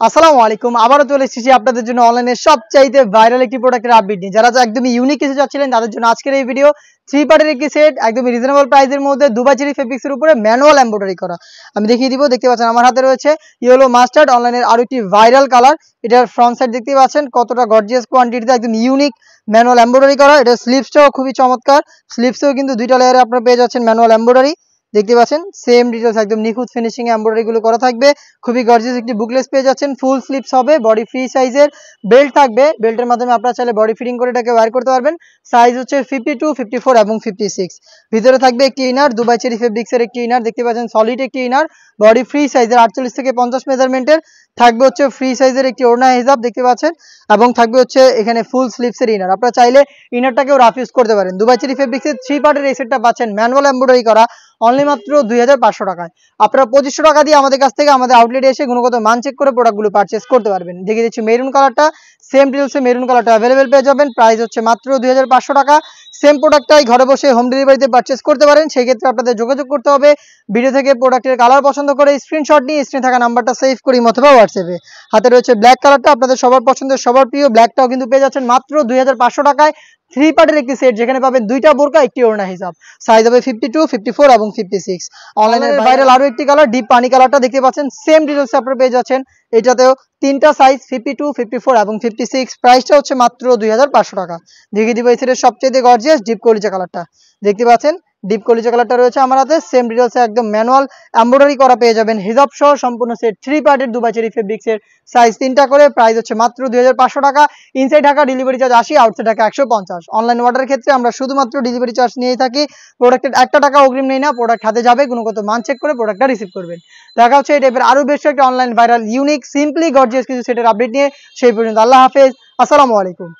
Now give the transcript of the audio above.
আসসালামু আলাইকুম। আবারও চলে এসেছি আপনাদের জন্য অনলাইনে সবচাইতে ভাইরাল একটি প্রোডাক্টের আপডেট নিয়ে। যারা একদমই ইউনিক কিছু চাচ্ছিলেন তাদের জন্য আজকের এই ভিডিও। 3 পার্টের একটি সেট একদমই রিজনেবল প্রাইসের মধ্যে দুবাই চেরি ফেব্রিক্সের উপরে ম্যানুয়াল এমব্রয়ডারি করা। আমি দেখিয়ে দিব। দেখতে পাচ্ছেন আমার হাতে রয়েছে ইয়েলো মাস্টার্ড অনলাইনের আরো একটি ভাইরাল কালার। এটার ফ্রন্ট সাইড দেখতে পাচ্ছেন কতটা গর্জিয়াস কোয়ান্টিটিতে একদম ইউনিক ম্যানুয়াল এমব্রয়ডারি করা। এটা স্লিভসটাও খুবই চমৎকার। স্লিভসেও কিন্তু দুইটা লেয়ারে আপনারা পেয়ে যাচ্ছেন ম্যানুয়াল এমব্রয়ডারি। দেখতে পাচ্ছেন সেম ডিটেলস একদম নিখুঁত ফিনিশিং এ এমব্রয়ডারি গুলো করা থাকবে। খুবই গর্জিয়াস একটি বুকলেস পেয়ে যাচ্ছেন। ফুল স্লিভস হবে, বডি ফ্রি সাইজের বেল্ট থাকবে। বেল্টের মাধ্যমে আপনারা চাইলে বডি ফিটিং করে এটাকে ওয়্যার করতে পারবেন। সাইজ হচ্ছে 52, 54 এবং 56। ভিতরে থাকবে একটি ইনার, দুবাই চেরি ফেব্রিক্সের একটি ইনার। দেখতে পাচ্ছেন সলিড একটি ইনার, বডি ফ্রি সাইজের 48 থেকে 50 মেজারমেন্টের। থাকবে হচ্ছে ফ্রি সাইজের একটি ওড়না হিজাব দেখতে পাচ্ছেন, এবং থাকবে হচ্ছে এখানে ফুল স্লিভসের ইনার। আপনারা চাইলে ইনারটাকেও রাফ ইউজ করতে পারেন। দুবাই চেরি ফেব্রিক্সের 3 পার্টের এই সেটটা পাচ্ছেন ম্যানুয়াল এমব্রয়ডারি করা অনলি মাত্র 2500 টাকায়। আপনারা 2500 টাকা দিয়ে আমাদের কাছ থেকে আমাদের আউটলেটে এসে গুণগত মান চেক করে প্রোডাক্টগুলো পারচেস করতে পারবেন। দেখিয়ে দিচ্ছি মেরুন কালারটা, সেম ডিটেলসে মেরুন কালারটা অ্যাভেলেবেল পেয়ে যাবেন। প্রাইস হচ্ছে মাত্র 2500 টাকা। সেম প্রোডাক্টটাই ঘরে বসে হোম ডেলিভারিতে পারচেস করতে পারেন। সেই ক্ষেত্রে আপনাদের যোগাযোগ করতে হবে ভিডিও থেকে প্রোডাক্টের কালার পছন্দ করে স্ক্রিনশট নিয়ে স্ক্রিনে থাকা নাম্বারটা সেভ করি অথবা হোয়াটসঅ্যাপে। হাতে রয়েছে ব্ল্যাক কালারটা, আপনাদের সবার পছন্দের সবার প্রিয় ব্ল্যাকটাও কিন্তু পেয়ে যাচ্ছেন মাত্র 2500 টাকায়। 3 পার্টের একটি সেট যেখানে পাবেন দুইটা বোরকা একটি ওড়না হিসাব। সাইজ হবে 52, 54 এবং 56। অনলাইনের ভাইরাল আরো একটি কালার ডিপ পানি কালারটা দেখতে পাচ্ছেন সেম ডিটেলসে আপনারা পেয়ে যাচ্ছেন। এটাতেও তিনটা সাইজ 52, 54 এবং 56। প্রাইসটা হচ্ছে মাত্র 2500 টাকা। দেখিয়ে দিব এই সেটের সবচেয়ে গর্জিয়াস ডিপ কলিজা কালারটা। দেখতে পাচ্ছেন ডিপ কলিজা কালারটা রয়েছে আমার হাতে। সেম ডিটেলসে একদম ম্যানুয়াল এমব্রয়ডারি করা পেয়ে যাবেন হিজাব সহ সম্পূর্ণ সেট। 3 পার্টের দুবাই চেরি ফেব্রিক্সের সাইজ 3টা করে। প্রাইস হচ্ছে মাত্র 2500 টাকা। Inside Dhaka delivery charge 80, outside Dhaka 150। Online অর্ডারের ক্ষেত্রে আমরা শুধুমাত্র ডেলিভারি চার্জ নিয়েই থাকি। প্রোডাক্টের 1 টাকা অগ্রিম নেই না। প্রোডাক্ট হাতে যাবে, গুণগত মান চেক করে প্রোডাক্টটা রিসিভ করবেন। দেখা হচ্ছে এই টাইপের আরো বেশ একটা online viral unique simply gorgeous কিছু সেটের আপডেট নিয়ে। সেই পর্যন্ত আল্লাহ হাফেজ, আসসালামু আলাইকুম।